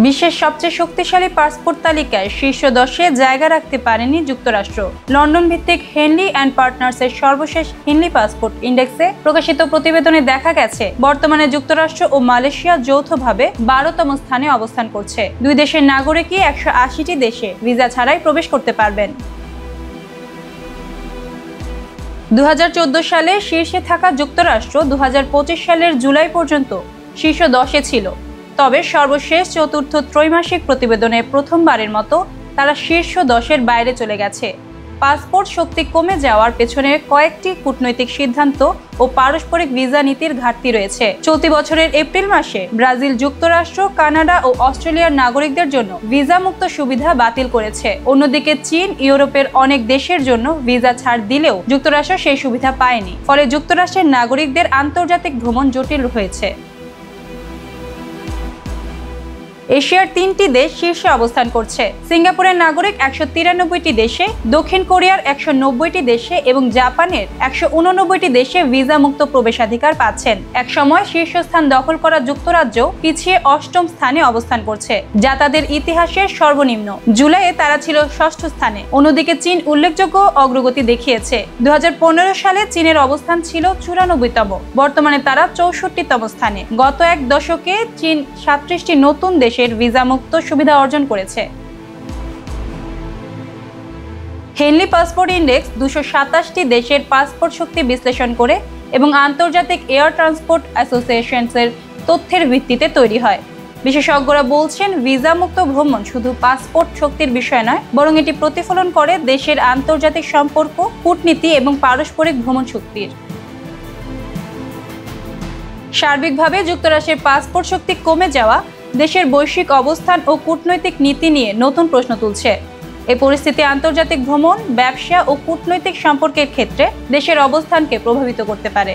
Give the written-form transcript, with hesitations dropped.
বিশ্বের সবচেয়ে শক্তিশালী পাসপোর্ট তালিকায় শীর্ষ 10-এ জায়গা রাখতে পারেনি যুক্তরাষ্ট্র। লন্ডন ভিত্তিক হেনলি অ্যান্ড পার্টনার্সের সর্বশেষ হেনলি পাসপোর্ট ইন্ডেক্সে প্রকাশিত প্রতিবেদনে দেখা গেছে, বর্তমানে যুক্তরাষ্ট্র ও মালয়েশিয়া যৌথভাবে 12তম স্থানে অবস্থান করছে। দুই দেশের নাগরিকই 180টি দেশে ভিসা ছাড়াই প্রবেশ করতে পারবেন। 2014 সালে শীর্ষে থাকা যুক্তরাষ্ট্র 2025 সালের জুলাই পর্যন্ত শীর্ষ 10-এ ছিল। তবে সর্বশেষ চতুর্থ ত্রৈমাসিক প্রতিবেদনে প্রথমবারের মতো তারা শীর্ষ 10-এর বাইরে চলে গেছে। পাসপোর্ট শক্তি কমে যাওয়ার পেছনে কয়েকটি কূটনৈতিক সিদ্ধান্ত ও পারস্পরিক ভিসা নীতির ঘাটতি রয়েছে। চলতি বছরের এপ্রিল মাসে ব্রাজিল, যুক্তরাষ্ট্র, কানাডা ও অস্ট্রেলিয়ার নাগরিকদের জন্য ভিসা মুক্ত সুবিধা বাতিল করেছে। অন্যদিকে চীন, ইউরোপের অনেক দেশের জন্য ভিসা ছাড় দিলেও যুক্তরাষ্ট্র সেই সুবিধা পায়নি। ফলে যুক্তরাষ্ট্রের নাগরিকদের আন্তর্জাতিক ভ্রমণ জটিল হয়েছে। এশিয়ার 3টি দেশ শীর্ষে অবস্থান করছে। সিঙ্গাপুরের নাগরিক 193টি দেশে, দক্ষিণ কোরিয়ার 190টি দেশে এবং জাপানের 189টি দেশে ভিসা মুক্ত প্রবেশাধিকার পাচ্ছেন। একসময় শীর্ষস্থান দখল করা যুক্তরাজ্য পিছিয়ে 8ম স্থানে অবস্থান করছে, যা তাদের ইতিহাসের সর্বনিম্ন। জুলাইয়ে তারা ছিল 6ষ্ঠ স্থানে। অন্যদিকে চীন উল্লেখযোগ্য অগ্রগতি দেখিয়েছে। 2015 সালে চীনের অবস্থান ছিল 94তম, বর্তমানে তারা 64তম স্থানে। গত এক দশকে চীন 37টি নতুন দেশ ভিসা মুক্ত সুবিধা অর্জন করেছে। হেনলি পাসপোর্ট ইন্ডেক্স 227টি দেশের পাসপোর্ট শক্তি বিশ্লেষণ করে এবং আন্তর্জাতিক এয়ার ট্রান্সপোর্ট অ্যাসোসিয়েশনসের তথ্যের ভিত্তিতে তৈরি হয়। বিশেষজ্ঞরা বলছেন, ভিসা মুক্ত ভ্রমণ শুধু পাসপোর্ট শক্তির বিষয় নয়, বরং এটি প্রতিফলন করে দেশের আন্তর্জাতিক সম্পর্ক, কূটনীতি এবং পারস্পরিক ভ্রমণ শক্তির। সার্বিকভাবে যুক্তরাষ্ট্রের পাসপোর্ট শক্তি কমে যাওয়া দেশের বৈশ্বিক অবস্থান ও কূটনৈতিক নীতি নিয়ে নতুন প্রশ্ন তুলছে। এই পরিস্থিতি আন্তর্জাতিক ভ্রমণ, ব্যবসা ও কূটনৈতিক সম্পর্কের ক্ষেত্রে দেশের অবস্থানকে প্রভাবিত করতে পারে।